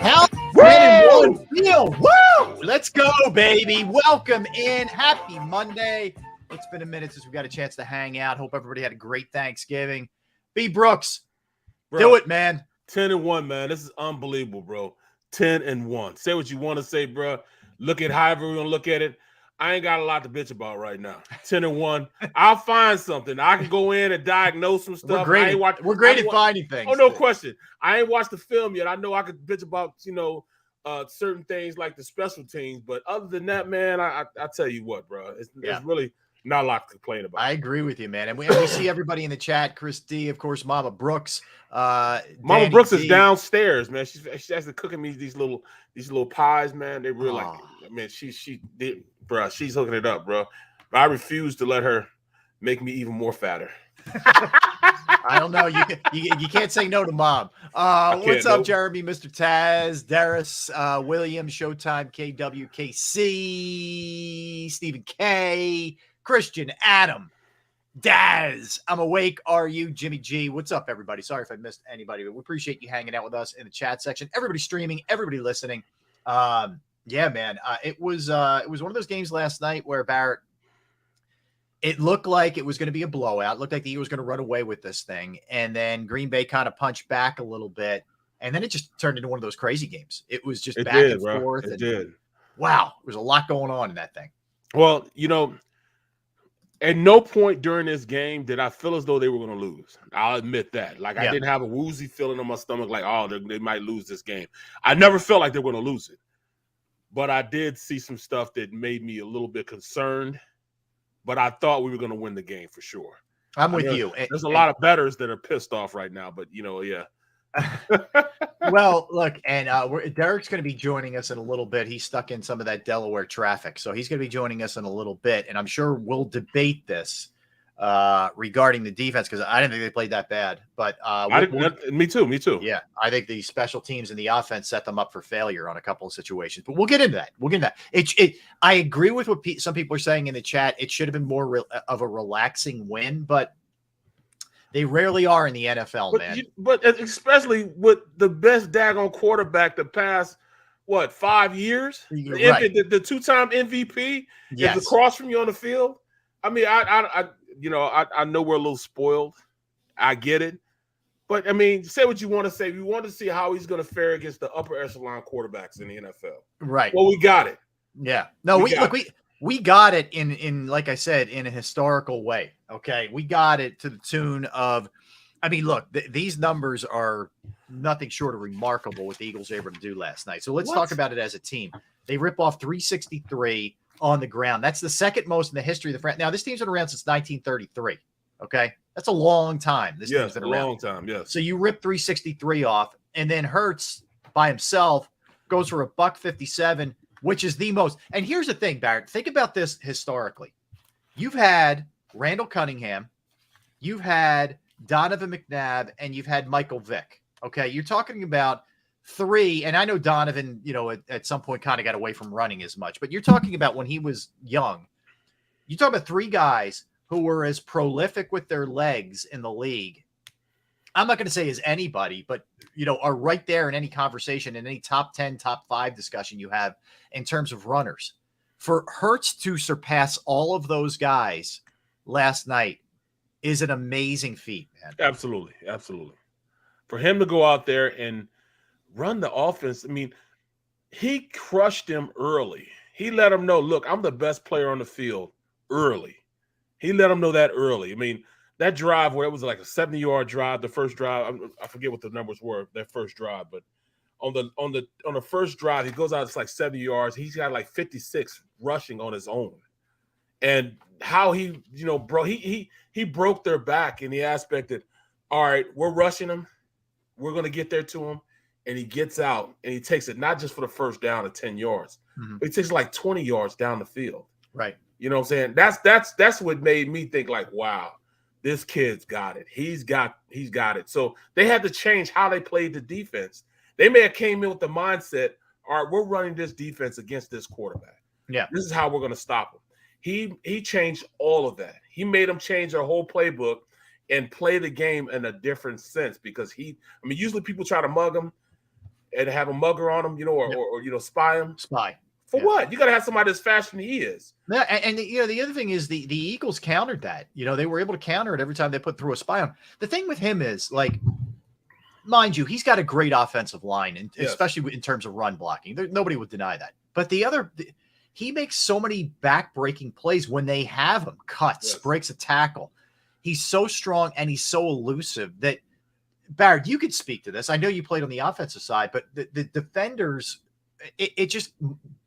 Hell, 10-1 field. Woo! Let's go, baby. Welcome in. Happy Monday. It's been a minute since we got a chance to hang out. Hope everybody had a great Thanksgiving. B. Brooks, do it, man. 10-1, man. This is unbelievable, bro. 10-1. Say what you want to say, bro. Look at however we're going to look at it. I ain't got a lot to bitch about right now. 10-1. I'll find something. I can go in and diagnose some stuff. We're great at finding things. Oh, no question. I ain't watched the film yet. I know I could bitch about, certain things like the special teams. But other than that, man, I tell you what, bro. It's really not a lot to complain about. I agree with you, man. And we see everybody in the chat. Chris D, of course, Mama Brooks. Mama Brooks is downstairs, man. She's actually cooking me these little pies, man. They really like it. Man, she did, bro. She's hooking it up, bro. But I refuse to let her make me even more fatter. I don't know. You can't say no to Mom. What's up, Jeremy, Mr. Taz, Darius, William, Showtime, KWKC, Stephen K, Christian, Adam, Daz, I'm awake. Are you, Jimmy G? What's up, everybody? Sorry if I missed anybody, but we appreciate you hanging out with us in the chat section. Everybody streaming, everybody listening. Yeah, man. It was one of those games last night where Barrett, it looked like it was going to be a blowout. It looked like the Eagles was going to run away with this thing. And then Green Bay kind of punched back a little bit. And then it just turned into one of those crazy games. It was just back and forth. It did. Wow. There was a lot going on in that thing. Well, at no point during this game did I feel as though they were going to lose. I'll admit that. Like, I didn't have a woozy feeling in my stomach like, oh, they might lose this game. I never felt like they were going to lose it. But I did see some stuff that made me a little bit concerned. But I thought we were going to win the game for sure. I'm with you. There's a lot of bettors that are pissed off right now, but, Well, look, and Derek's going to be joining us in a little bit. He's stuck in some of that Delaware traffic, so he's going to be joining us in a little bit, and I'm sure we'll debate this regarding the defense because I didn't think they played that bad. But me too. Yeah, I think the special teams and the offense set them up for failure on a couple of situations. But we'll get into that. I agree with what some people are saying in the chat. It should have been more of a relaxing win, but they rarely are in the NFL, man. But especially with the best daggone quarterback the past, 5 years? Right. The two-time MVP is across from you on the field. I mean, I know we're a little spoiled. I get it. But, I mean, say what you want to say. We want to see how he's going to fare against the upper echelon quarterbacks in the NFL. Right. Well, we got it. Yeah. No, we got it in like I said, in a historical way. Okay. We got it to the tune of, I mean, look, these numbers are nothing short of remarkable what the Eagles were able to do last night. So let's talk about it as a team. They rip off 363 on the ground. That's the second most in the history of the franchise. Now, this team's been around since 1933. Okay. That's a long time. This team's been around. Long time. Yes. So you rip 363 off, and then Hurts by himself goes for $157. Which is the most. And here's the thing, Barrett. Think about this historically. You've had Randall Cunningham, you've had Donovan McNabb, and you've had Michael Vick. Okay, you're talking about three. And I know Donovan, at some point kind of got away from running as much. But you're talking about when he was young. You talk about three guys who were as prolific with their legs in the league. I'm not going to say as anybody, but, are right there in any conversation, in any top 10, top 5 discussion you have in terms of runners. For Hurts to surpass all of those guys last night is an amazing feat, man. Absolutely. Absolutely. For him to go out there and run the offense, I mean, he crushed them early. He let them know, look, I'm the best player on the field early. He let them know that early. I mean, that drive where it was like a 70-yard drive, the first drive, I forget what the numbers were, that first drive, but on the first drive, he goes out, it's like 70 yards. He's got like 56 rushing on his own. And how he broke their back in the aspect that, all right, we're rushing him. We're going to get there to him. And he gets out and he takes it not just for the first down of 10 yards, but he takes like 20 yards down the field. Right. You know what I'm saying? That's what made me think like, wow. This kid's got it. He's got it. So they had to change how they played the defense. They may have came in with the mindset, all right, we're running this defense against this quarterback. Yeah. This is how we're going to stop him. He changed all of that. He made them change their whole playbook and play the game in a different sense because usually people try to mug him. and have a mugger on him, or spy him. Spy. For what? You got to have somebody that's faster than he is. Yeah, and the other thing is the Eagles countered that. They were able to counter it every time they put through a spy on. The thing with him is, like, mind you, he's got a great offensive line, and especially in terms of run blocking. Nobody would deny that. But he makes so many back-breaking plays when they have him. Cuts, breaks a tackle. He's so strong and he's so elusive that, Barrett, you could speak to this. I know you played on the offensive side, but the defenders, it just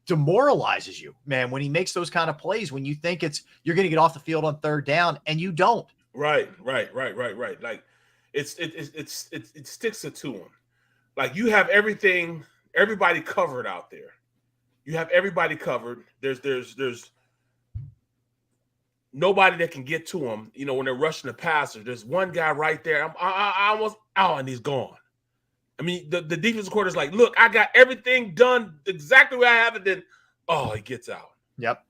demoralizes you, man, when he makes those kind of plays, when you think you're going to get off the field on third down and you don't. Right. Like it sticks to him. Like, you have everybody covered out there. You have everybody covered. There's nobody that can get to him. When they're rushing the passer, there's one guy right there. I almost out, and he's gone. I mean, the defensive coordinator is like, look, I got everything done exactly where I have it. Then, he gets out. Yep.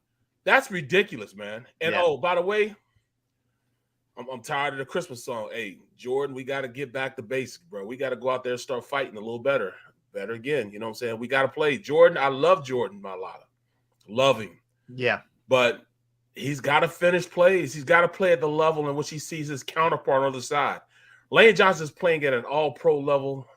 That's ridiculous, man. And, by the way, I'm tired of the Christmas song. Hey, Jordan, we got to get back to basics, bro. We got to go out there and start fighting a little better. Better again. You know what I'm saying? We got to play. Jordan, I love Jordan Mailata. Love him. Yeah. But he's got to finish plays. He's got to play at the level in which he sees his counterpart on the side. Lane Johnson's playing at an all-pro level.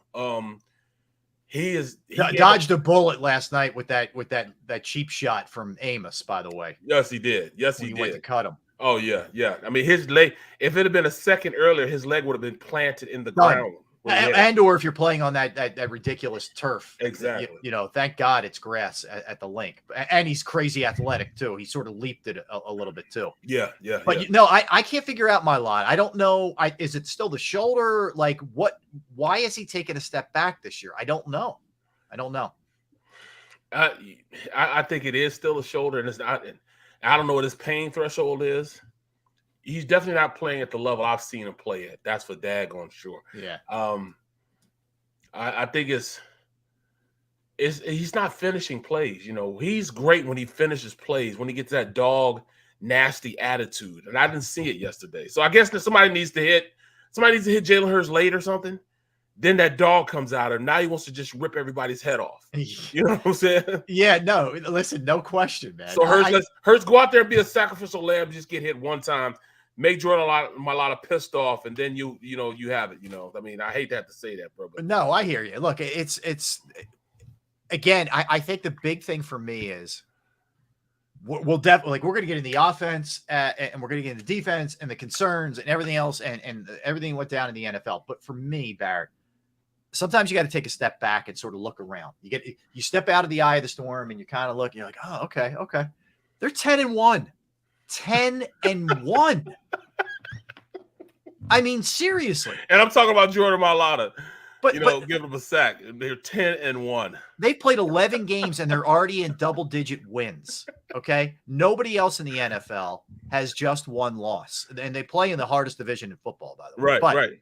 He dodged a bullet last night with that cheap shot from Amos, by the way. Yes, he did. He went to cut him. Oh, yeah. I mean, his leg, if it had been a second earlier, his leg would have been planted in the ground. Or if you're playing on that ridiculous turf. Exactly. Thank God it's grass at the link. And he's crazy athletic, too. He sort of leaped it a little bit, too. Yeah. But, I can't figure out my line. I don't know. Is it still the shoulder? Like, why is he taking a step back this year? I don't know. I think it is still a shoulder, and it's not. I don't know what his pain threshold is. He's definitely not playing at the level I've seen him play at. That's for daggone sure. Yeah. I think he's not finishing plays. He's great when he finishes plays, when he gets that dog nasty attitude. And I didn't see it yesterday. So I guess that somebody needs to hit Jalen Hurts late or something. Then that dog comes out, and now he wants to just rip everybody's head off. You know what I'm saying? Yeah, no, listen, no question, man. So Hurts go out there and be a sacrificial lamb, just get hit one time. Make Jordan a lot of pissed off, and then you have it. I mean, I hate to have to say that, bro. But no, I hear you. Look, it's again. I think the big thing for me is we'll definitely we're going to get in the offense and we're going to get in the defense and the concerns and everything else and everything went down in the NFL. But for me, Barrett, sometimes you got to take a step back and sort of look around. You step out of the eye of the storm and you kind of look. You're like, oh, okay. They're 10-1. 10-1. I mean, seriously. And I'm talking about Jordan Mailata. But give them a sack. They're 10-1. They played 11 games and they're already in double-digit wins. Okay, nobody else in the NFL has just one loss, and they play in the hardest division in football, by the way. Right.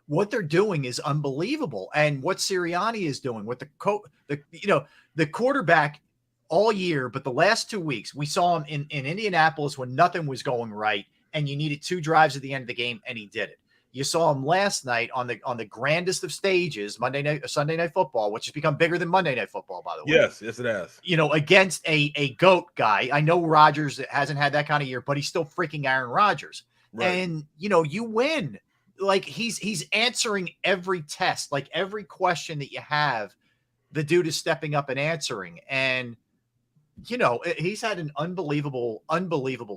What they're doing is unbelievable, and what Sirianni is doing with the quarterback all year, but the last 2 weeks, we saw him in Indianapolis when nothing was going right, and you needed 2 drives at the end of the game, and he did it. You saw him last night on the grandest of stages, Sunday Night Football, which has become bigger than Monday Night Football, by the way. Yes, it has. Against a GOAT guy. I know Rodgers hasn't had that kind of year, but he's still freaking Aaron Rodgers. Right. And, you win. Like, he's answering every test, like every question that you have, the dude is stepping up and answering. And, he's had an unbelievable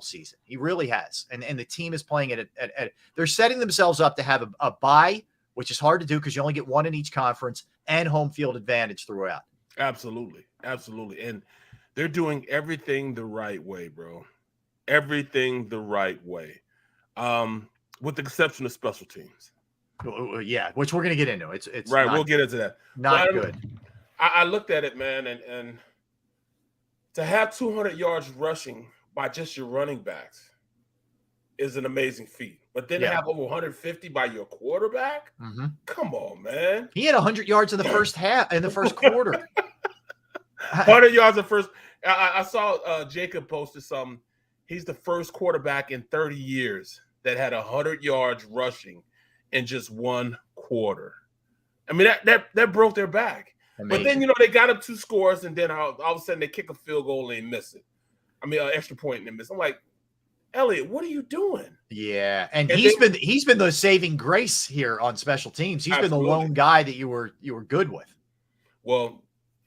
season. He really has. And the team is playing it at they're setting themselves up to have a bye, which is hard to do because you only get one in each conference, and home field advantage throughout. Absolutely. And they're doing everything the right way, bro. Everything the right way. With the exception of special teams. Yeah, which we're going to get into. It's right. We'll get into that. Not good. I looked at it, man, and to have 200 yards rushing by just your running backs is an amazing feat. But then to have over 150 by your quarterback? Mm-hmm. Come on, man. He had 100 yards in the first quarter. 100 yards in first. I saw JAKIB posted something. He's the first quarterback in 30 years that had 100 yards rushing in just one quarter. I mean, that broke their back. Amazing. But then, you know, they got up 2 scores, and then all of a sudden they kick a field goal and they miss it. I mean, an extra point and they miss. I'm like, Elliot, what are you doing? Yeah, and he's been the saving grace here on special teams. He's been the lone guy that you were good with. Well,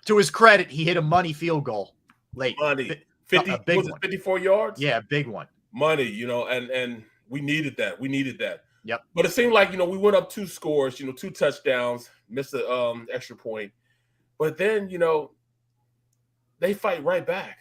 to his credit, he hit a money field goal late. Money. 50, a big was it 54 yards? Yeah, a big one. Money, you know, and we needed that. We needed that. Yep. But it seemed like, you know, we went up 2 scores, you know, 2 touchdowns, missed the extra point. But then, you know, they fight right back.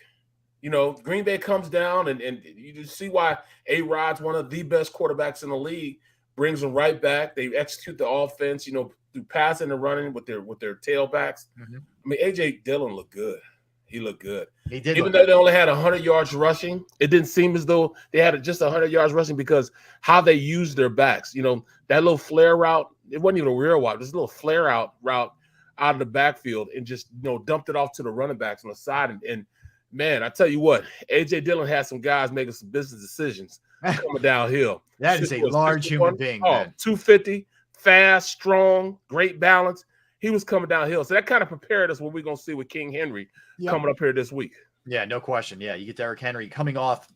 You know, Green Bay comes down, and you just see why A-Rod's one of the best quarterbacks in the league, brings them right back. They execute the offense, you know, through passing and running with their tailbacks. Mm-hmm. I mean, A.J. Dillon looked good. He looked good. He did. Even though they only had 100 yards rushing, it didn't seem as though they had just 100 yards rushing because how they used their backs. You know, that little flare route, it wasn't even a rear route, just a little flare out route out of the backfield and just, you know, dumped it off to the running backs on the side. And man, I tell you what, A.J. Dillon had some guys making some business decisions coming downhill. That is a large human being, man. 250, fast, strong, great balance. He was coming downhill. So that kind of prepared us what we're going to see with King Henry coming up here this week. Yeah, no question. Yeah, you get Derrick Henry coming off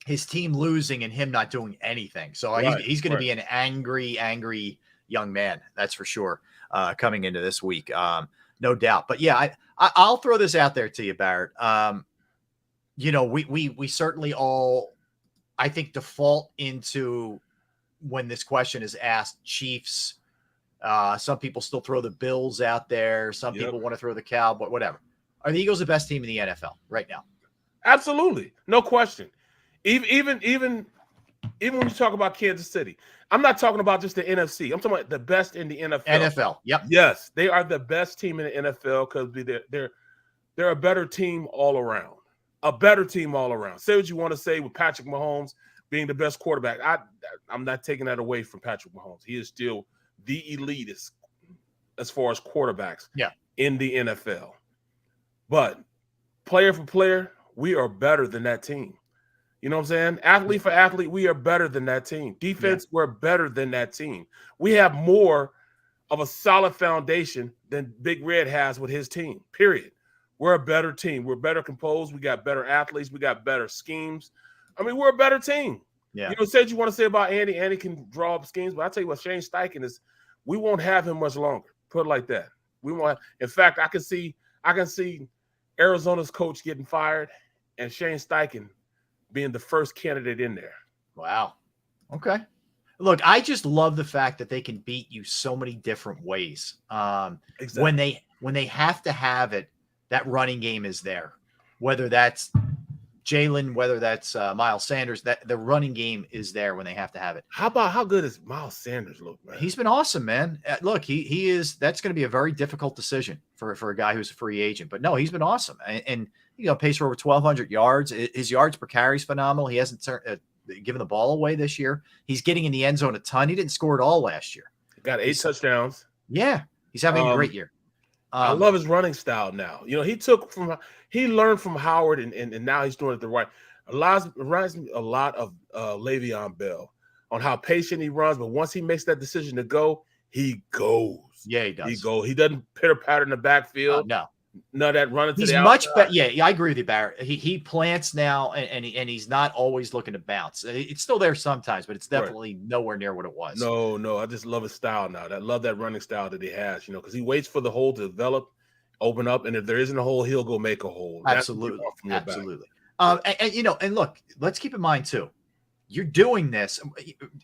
his team losing and him not doing anything. So he's going to be an angry young man. That's for sure coming into this week. No doubt. But yeah, I'll throw this out there to you, Barrett. You know, we certainly all, I think, default into when this question is asked, Chiefs. Some people still throw the Bills out there. Some people want to throw the Cowboys, whatever. Are the Eagles the best team in the NFL right now? Absolutely. No question. Even when you talk about Kansas City, I'm not talking about just the NFC. I'm talking about the best in the NFL. NFL. Yep. Yes, they are the best team in the NFL because they're a better team all around. A better team all around. Say what you want to say with Patrick Mahomes being the best quarterback. I'm not taking that away from Patrick Mahomes. He is still the elitist as far as quarterbacks in the NFL. But player for player, we are better than that team. You know what I'm saying? Athlete for athlete, we are better than that team. Defense, we're better than that team. We have more of a solid foundation than Big Red has with his team, period. We're a better team. We're better composed. We got better athletes. We got better schemes. I mean, we're a better team. Yeah. You know, say what you want to say about Andy. Andy can draw up schemes, but I tell you what, Shane Steichen is, we won't have him much longer. Put it like that. We won't. In fact, I can see Arizona's coach getting fired and Shane Steichen being the first candidate in there. Wow. Okay. Look, I just love the fact that they can beat you so many different ways. Exactly. When they have to have it, that running game is there. Whether that's Jalen, whether that's Miles Sanders, that the running game is there when they have to have it. How good does Miles Sanders look, man? He's been awesome, man. Look, he is. That's going to be a very difficult decision for a guy who's a free agent. But no, he's been awesome, and you know, pace for over 1,200 yards. His yards per carry is phenomenal. He hasn't given the ball away this year. He's getting in the end zone a ton. He didn't score at all last year. Got 8 touchdowns. Yeah, he's having a great year. I love his running style now. You know, he learned from Howard, and now he's doing it the right. Reminds me a lot of Le'Veon Bell on how patient he runs, but once he makes that decision to go, he goes. Yeah, he does. He doesn't pitter-patter in the backfield. No. None of that running to he's the much outside. better. Yeah, I agree with you, Barrett. He plants now, and he's not always looking to bounce. It's still there sometimes, but it's definitely nowhere near what it was. No, I just love his style now. I love that running style that he has. You know, because he waits for the hole to develop, open up, and if there isn't a hole, he'll go make a hole. Absolutely. And you know, and look, let's keep in mind too, you're doing this.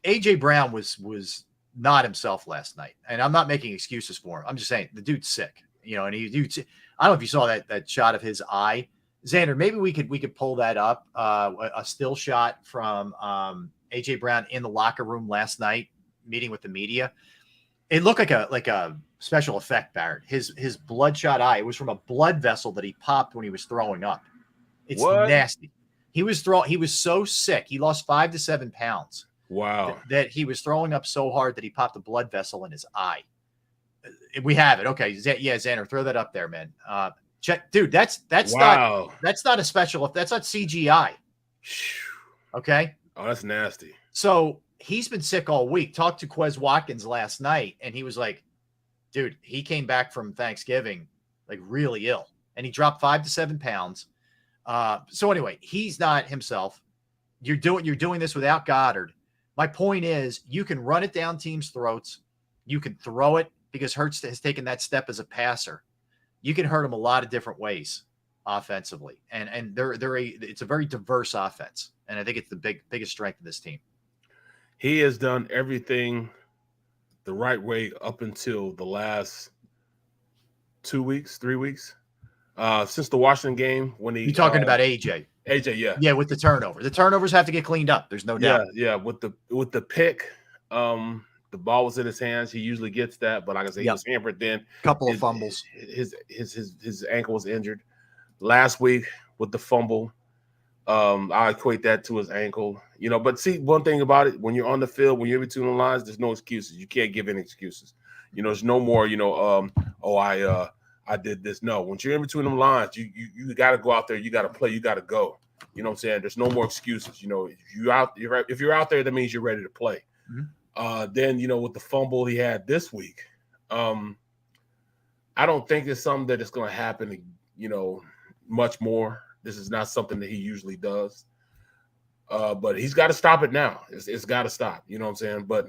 AJ Brown was not himself last night, and I'm not making excuses for him. I'm just saying the dude's sick. You know, and I don't know if you saw that shot of his eye, Xander. Maybe we could pull that up. A still shot from AJ Brown in the locker room last night, meeting with the media. It looked like a special effect, Barrett. His bloodshot eye. It was from a blood vessel that he popped when he was throwing up. It's nasty. He was so sick. He lost 5 to 7 pounds. Wow. That he was throwing up so hard that he popped a blood vessel in his eye. We have it. Okay. Yeah, Xander, throw that up there, man. Check, dude. That's wow. Not a special. That's not CGI. Okay. Oh, that's nasty. So he's been sick all week. Talked to Quez Watkins last night, and he was like, dude, he came back from Thanksgiving like really ill, and he dropped 5 to 7 pounds. So anyway, he's not himself. You're doing this without Goddard. My point is, you can run it down teams' throats. You can throw it because Hurts has taken that step as a passer. You can hurt him a lot of different ways offensively, and it's a very diverse offense, and I think it's the biggest strength of this team. He has done everything the right way up until the last 2 weeks, 3 weeks, since the Washington game when he. You talking about AJ? AJ, yeah, yeah, with the turnover. The turnovers have to get cleaned up. There's no doubt. Yeah, with the pick, the ball was in his hands. He usually gets that, but like I said, he was hampered then. Couple of fumbles. His ankle was injured last week with the fumble. I equate that to his ankle, but see, one thing about it, when you're on the field, when you're in between the lines, there's no excuses. You can't give any excuses. There's no more, I did this. No, once you're in between them lines, you got to go out there. You got to play. You got to go. You know what I'm saying? There's no more excuses. If you're out there, that means you're ready to play. Mm-hmm. Then, with the fumble he had this week, I don't think it's something that is going to happen, much more. This is not something that he usually does. But he's got to stop it now. It's got to stop. You know what I'm saying? But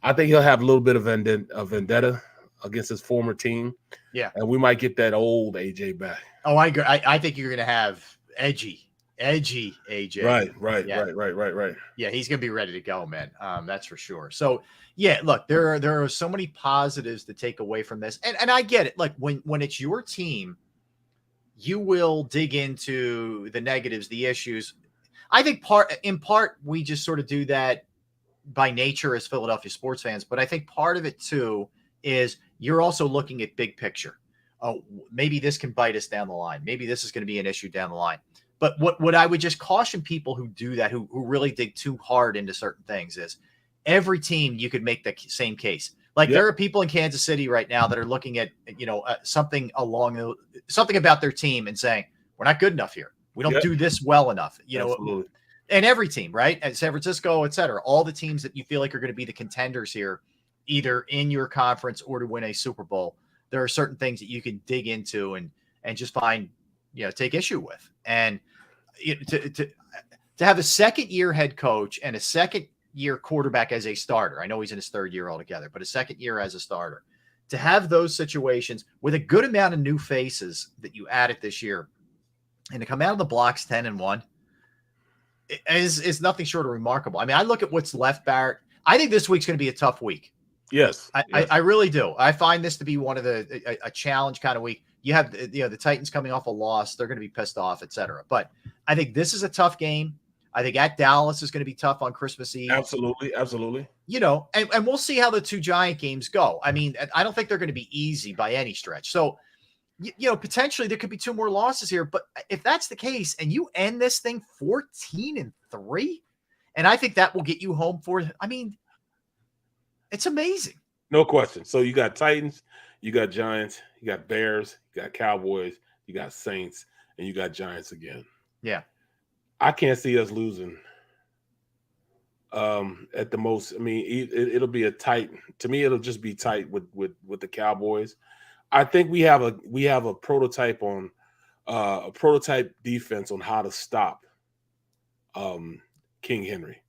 I think he'll have a little bit of vendetta against his former team. Yeah. And we might get that old AJ back. Oh, I agree. I think you're going to have edgy AJ. Right. Yeah, he's going to be ready to go, man. That's for sure. So, yeah, look, there are so many positives to take away from this. And I get it. Like when it's your team, you will dig into the negatives, the issues. I think in part, we just sort of do that by nature as Philadelphia sports fans. But I think part of it, too, is you're also looking at big picture. Oh, maybe this can bite us down the line. Maybe this is going to be an issue down the line. But what I would just caution people who do that, who really dig too hard into certain things, is every team you could make the same case. Like there are people in Kansas City right now that are looking at, something about their team and saying, we're not good enough here. We don't do this well enough, Absolutely. And every team, right? And San Francisco, et cetera, all the teams that you feel like are going to be the contenders here, either in your conference or to win a Super Bowl, there are certain things that you can dig into and just find, take issue with. And to have a second-year head coach and a second-year quarterback as a starter, I know he's in his third year altogether, but a second year as a starter, to have those situations with a good amount of new faces that you added this year, and to come out of the blocks 10-1 is nothing short of remarkable. I mean, I look at what's left, Barrett. I think this week's going to be a tough week. Yes. I really do. I find this to be one of a challenge kind of week. You have the Titans coming off a loss. They're going to be pissed off, et cetera. But I think this is a tough game. I think at Dallas is going to be tough on Christmas Eve. Absolutely. And we'll see how the two Giant games go. I mean, I don't think they're going to be easy by any stretch. So, potentially there could be two more losses here. But if that's the case and you end this thing 14-3, and I think that will get you home it's amazing. No question. So you got Titans, you got Giants, you got Bears, you got Cowboys, you got Saints, and you got Giants again. Yeah. I can't see us losing at the most. I mean, it'll be a tight. To me, it'll just be tight with the Cowboys. I think we have a prototype on a prototype defense on how to stop King Henry.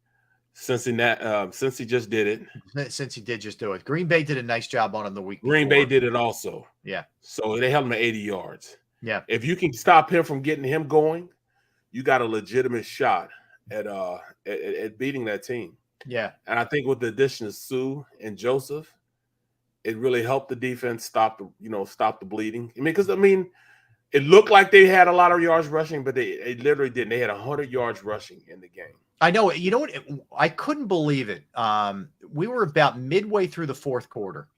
Since he just did it. Since he did just do it. Green Bay did a nice job on him the week Green before. Bay did it also. Yeah. So they held him at 80 yards. Yeah. If you can stop him from getting him going, you got a legitimate shot at beating that team. Yeah. And I think with the addition of Sue and Joseph, it really helped the defense stop the bleeding. It looked like they had a lot of yards rushing, but they literally didn't. They had 100 yards rushing in the game. I know. You know what? I couldn't believe it. We were about midway through the fourth quarter,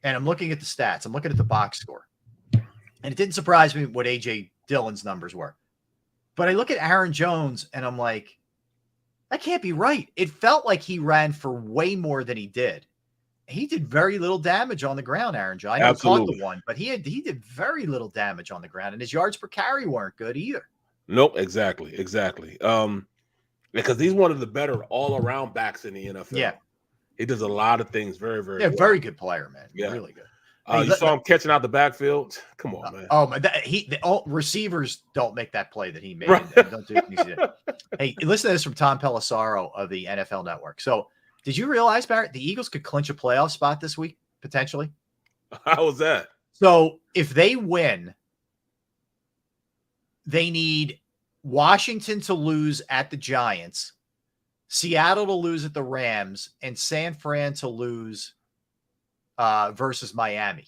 and I'm looking at the stats. I'm looking at the box score, and it didn't surprise me what A.J. Dillon's numbers were. But I look at Aaron Jones, and I'm like, that can't be right. It felt like he ran for way more than he did. He did very little damage on the ground, Aaron Jones. I know he caught the one, but he did very little damage on the ground, and his yards per carry weren't good either. Nope, exactly. Because he's one of the better all-around backs in the NFL. Yeah. He does a lot of things very, very well. Very good player, man. Yeah. Really good. You saw him catching out the backfield. Come on, man. Oh my! Receivers don't make that play that he made. Right. Don't do it. Hey, listen to this from Tom Pelissaro of the NFL Network. So, did you realize, Barrett, the Eagles could clinch a playoff spot this week potentially? How was that? So, if they win, they need Washington to lose at the Giants, Seattle to lose at the Rams, and San Fran to lose versus Miami.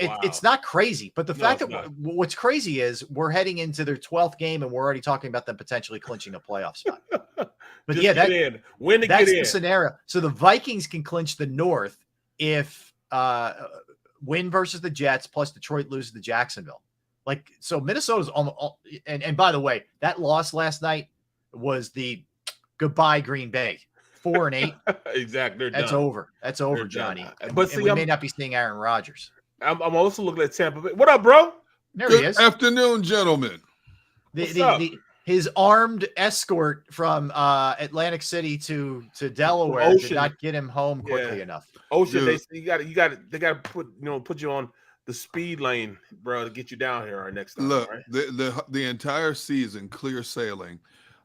Wow. It's not crazy, but the fact that not. what's crazy is we're heading into their 12th game and we're already talking about them potentially clinching a playoff spot. But Just that's the scenario. So the Vikings can clinch the North if win versus the Jets plus Detroit loses to Jacksonville. Like, so Minnesota's almost, and by the way, that loss last night was the goodbye Green Bay. 4-8. Exactly. That's done. over. That's over, They're Johnny. But we may not be seeing Aaron Rodgers. I'm also looking at Tampa Bay. What up, bro? There he Good is. afternoon, gentlemen. His armed escort from Atlantic City to Delaware did not get him home quickly enough. Ocean, they got to put you on the speed lane, bro, to get you down here our next time. Look, right? the entire season clear sailing.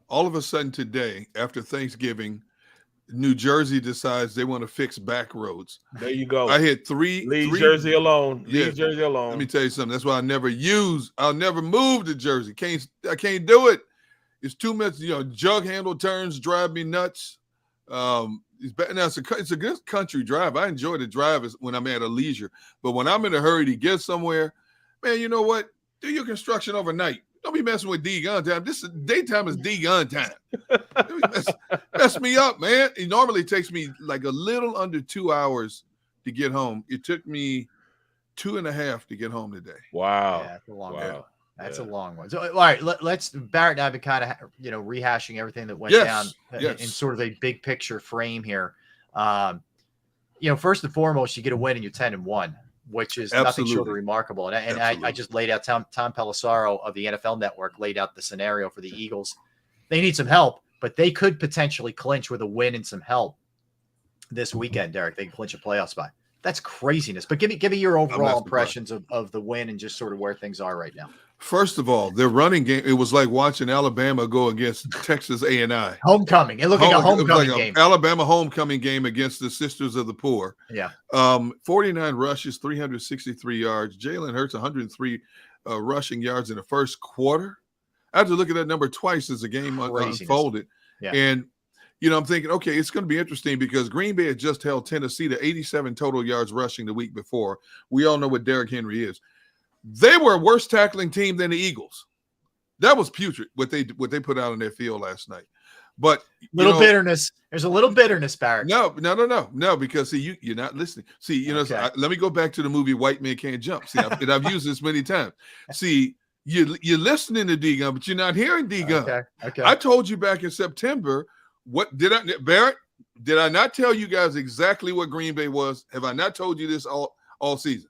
All of a sudden today, after Thanksgiving, New Jersey decides they want to fix back roads. There you go. I hit three. Jersey alone. Yeah. Leave Jersey alone. Let me tell you something. That's why I'll never move to Jersey. I can't do it. It's too much. Jug handle turns drive me nuts. It's a good country drive. I enjoy the drive when I'm at a leisure. But when I'm in a hurry to get somewhere, man, you know what? Do your construction overnight. Don't be messing with D-gun time. Daytime is D-gun time. Mess me up, man. It normally takes me like a little under 2 hours to get home. It took me 2.5 to get home today. Wow. Yeah, that's a long one. That's a long one. So, all right, let's Barrett and I have been kind of rehashing everything that went down in sort of a big picture frame here. First and foremost, you get a win and you're 10-1. Which is nothing short of remarkable. And I just laid out, Tom Pelissaro of the NFL Network laid out the scenario for the Eagles. They need some help, but they could potentially clinch with a win and some help this weekend, Derek. They can clinch a playoff spot. That's craziness. But give me your overall impressions of the win and just sort of where things are right now. First of all, their running game, it was like watching Alabama go against Texas A&I. Homecoming. It looked like a homecoming game. Alabama homecoming game against the Sisters of the Poor. Yeah. 49 rushes, 363 yards. Jalen Hurts, 103 rushing yards in the first quarter. I had to look at that number twice as the game unfolded. Yeah. And, I'm thinking, okay, it's going to be interesting because Green Bay had just held Tennessee to 87 total yards rushing the week before. We all know what Derrick Henry is. They were a worse tackling team than the Eagles. That was putrid what they put out on their field last night. But bitterness. There's a little bitterness, Barrett. No, because see, you're not listening. See, let me go back to the movie White Men Can't Jump. See, I've used this many times. See, you're listening to D-Gun, but you're not hearing D-Gun. Okay. I told you back in September. Barrett? Did I not tell you guys exactly what Green Bay was? Have I not told you this all season?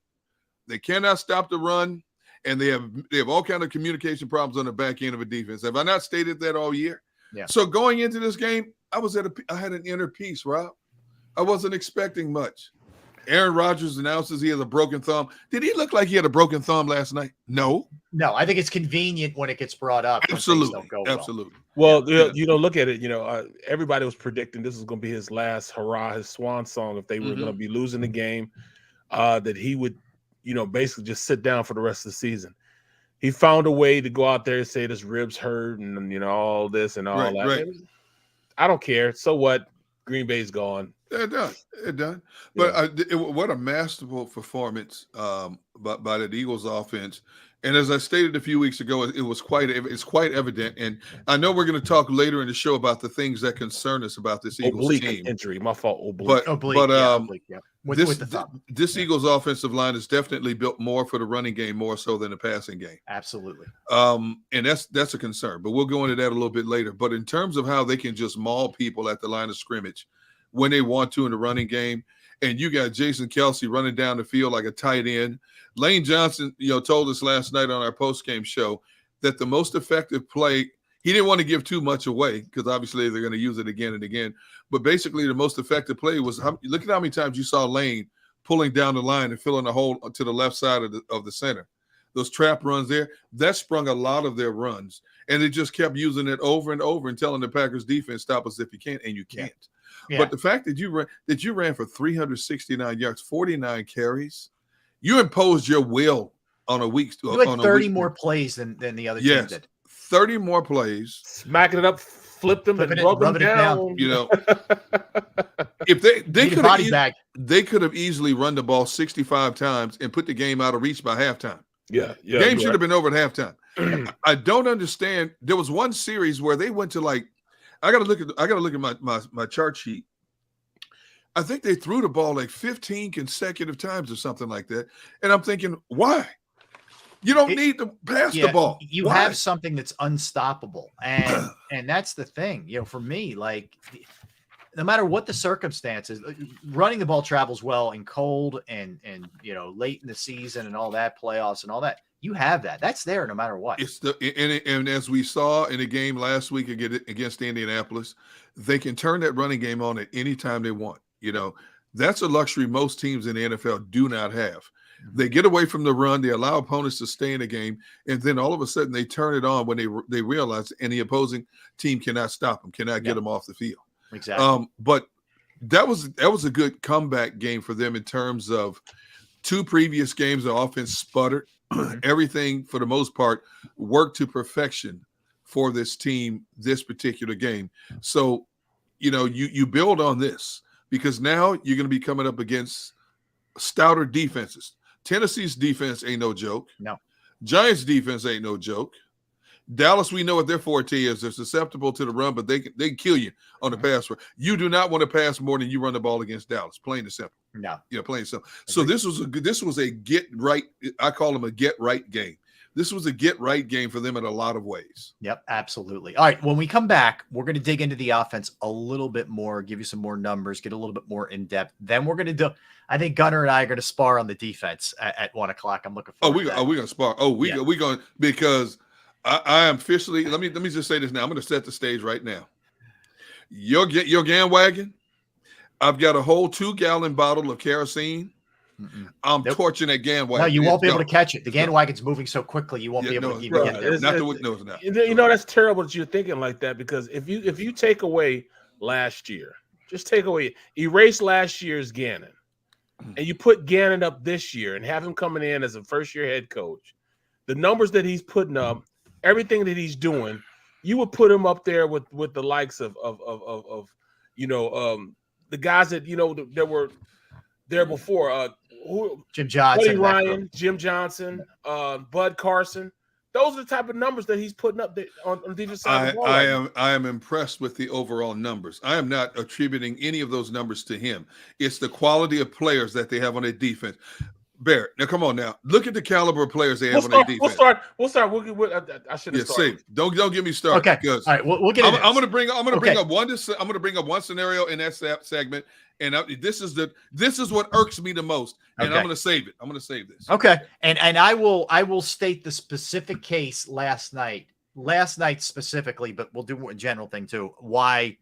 They cannot stop the run, and they have all kind of communication problems on the back end of a defense. Have I not stated that all year? Yeah. So going into this game, I had an inner peace, Rob. I wasn't expecting much. Aaron Rodgers announces he has a broken thumb. Did he look like he had a broken thumb last night? No. I think it's convenient when it gets brought up. Absolutely. Well, look at it. Everybody was predicting this was going to be his last hurrah, his swan song. If they were going to be losing the game, that he would, basically just sit down for the rest of the season. He found a way to go out there and say his ribs hurt and, all this and all that. Right. I don't care. So what? Green Bay's gone. They're done. But what a masterful performance by the Eagles offense. And as I stated a few weeks ago, it's quite evident. And I know we're going to talk later in the show about the things that concern us about this Eagles team. Injury, my fault. Oblique. This Eagles offensive line is definitely built more for the running game, more so than the passing game. Absolutely. And that's a concern. But we'll go into that a little bit later. But in terms of how they can just maul people at the line of scrimmage when they want to in the running game, and you got Jason Kelce running down the field like a tight end. Lane Johnson, told us last night on our post-game show that the most effective play, He didn't want to give too much away because obviously they're going to use it again and again. But basically, the most effective play was look at how many times you saw Lane pulling down the line and filling the hole to the left side of the center. Those trap runs there, that sprung a lot of their runs. And they just kept using it over and over and telling the Packers defense, stop us if you can, and you can't. Yeah. But the fact that you ran for 369 yards, 49 carries, you imposed your will on a week. You had 30 more plays than the other team did. 30 more plays. Smacking it up, flipped them, and rubbed them down. You know, if they could have easily run the ball 65 times and put the game out of reach by halftime. Yeah. The game should have been over at halftime. I don't understand. There was one series where they went to I got to look at my chart sheet. I think they threw the ball like 15 consecutive times or something like that. And I'm thinking, why? You don't need to pass the ball. You have something that's unstoppable. And that's the thing. You know, for me, like, no matter what the circumstances, running the ball travels well in cold and you know, late in the season and all that, playoffs and all that. You have that. That's there no matter what. And as we saw in the game last week against Indianapolis, they can turn that running game on at any time they want. You know, that's a luxury most teams in the NFL do not have. They get away from the run, they allow opponents to stay in the game, and then all of a sudden they turn it on when they realize and the opposing team cannot stop them, cannot get them off the field. Exactly. But that was a good comeback game for them in terms of 2 previous games. The offense sputtered. Everything, for the most part, worked to perfection for this team this particular game. So, you know, you build on this because now you're going to be coming up against stouter defenses. Tennessee's defense ain't no joke. No. Giants' defense ain't no joke. Dallas, we know what their forte is. They're susceptible to the run, but they can kill you on the pass. You do not want to pass more than you run the ball against Dallas. Plain and simple. No. Yeah, plain and simple. So this was a get right. I call them a get right game. This was a get right game for them in a lot of ways. Yep, absolutely. All right, when we come back, we're going to dig into the offense a little bit more, give you some more numbers, get a little bit more in depth. Then we're going to do. I think Gunnar and I are going to spar on the defense at 1 o'clock. I'm looking forward. We're going to spar. We're going because. I am officially. Let me just say this now. I'm going to set the stage right now. Your GAN-wagon. I've got a whole 2-gallon bottle of kerosene. I'm torching that GAN-wagon. No, you won't be able to catch it. The GAN-wagon's moving so quickly, you won't be able to even get there. It's not. You know, that's terrible that you're thinking like that because if you take away last year, just erase last year's Gannon, and you put Gannon up this year and have him coming in as a first-year head coach, the numbers that he's putting up. Everything that he's doing, you would put him up there with the likes of you know the guys that you know that were there before. Jim Johnson, Buddy Ryan, Jim Johnson, Bud Carson. Those are the type of numbers that he's putting up there on the defensive side of the ball. I am impressed with the overall numbers. I am not attributing any of those numbers to him. It's the quality of players that they have on their defense. Barrett, now come on now. Look at the caliber of players they have on their defense. We'll start. I should have started. Don't get me started. Okay. Because all right. We'll get. I'm going to bring up one scenario in that segment, and this is what irks me the most, and I'm going to save it. I'm going to save this. Okay. And I will state the specific case last night specifically, but we'll do a general thing too. Why?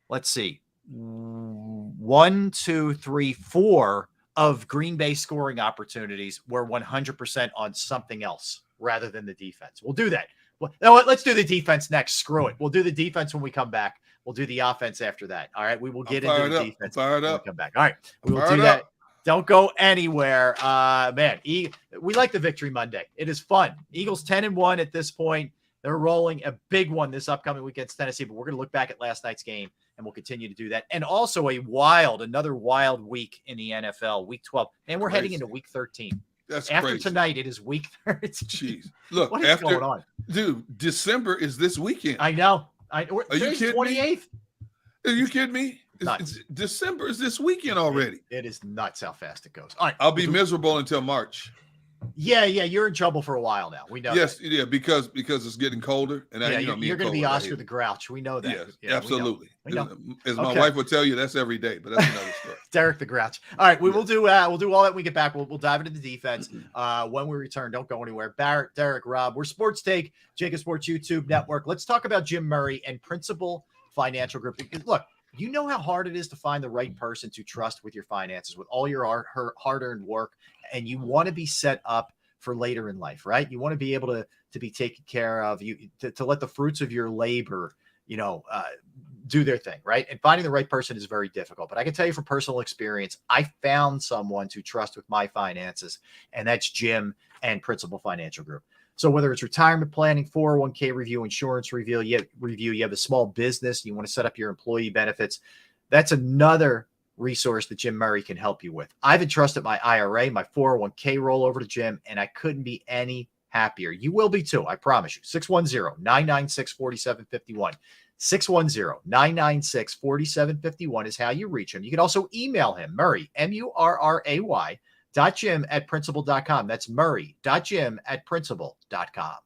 Let's see. 1, 2, 3, 4. Of Green Bay scoring opportunities were 100% on something else rather than the defense. We'll do that. Well, you know what? Let's do the defense next. Screw it. We'll do the defense when we come back. We'll do the offense after that. All right. We will get into the defense when we come back. All right. We will do that. Don't go anywhere. Man, we like the Victory Monday. It is fun. Eagles 10-1 at this point. They're rolling a big one this upcoming week against Tennessee, but we're going to look back at last night's game, and we'll continue to do that. And also another wild week in the NFL, week 12. And we're heading into week 13. That's after crazy. Tonight, it is week 13. Jeez. Look, what is going on? Dude, December is this weekend. I know. Are you kidding 28th? Me? Are you kidding me? December is this weekend already. It is nuts how fast it goes. All right. I'll be miserable until March. Yeah, you're in trouble for a while now. We know. Yes, that. yeah, because it's getting colder, and Yeah, you know, me you're and going to be cold, I Oscar hate the it. Grouch. We know that. Yes, Yeah, absolutely. We know. As my Okay. wife would tell you, that's every day, but that's another story. Derek the Grouch. All right, Yeah. we'll do all that when we get back. We'll dive into the defense when we return. Don't go anywhere. Barrett, Derek, Rob. We're Sports Take, JAKIB Sports YouTube Network. Let's talk about Jim Murray and Principal Financial Group. Because look, you know how hard it is to find the right person to trust with your finances, with all your hard-earned work, and you want to be set up for later in life, right? You want to be able to be taken care of, to let the fruits of your labor, do their thing, right? And finding the right person is very difficult. But I can tell you from personal experience, I found someone to trust with my finances, and that's Jim and Principal Financial Group. So whether it's retirement planning, 401k review, insurance review, you have a small business, you want to set up your employee benefits, that's another resource that Jim Murray can help you with. I've entrusted my IRA, my 401k rollover to Jim, and I couldn't be any happier. You will be too, I promise you. 610-996-4751. 610-996-4751 is how you reach him. You can also email him, Murray, MURRAY, .jim@principal.com. That's Murray.jim@principal.com.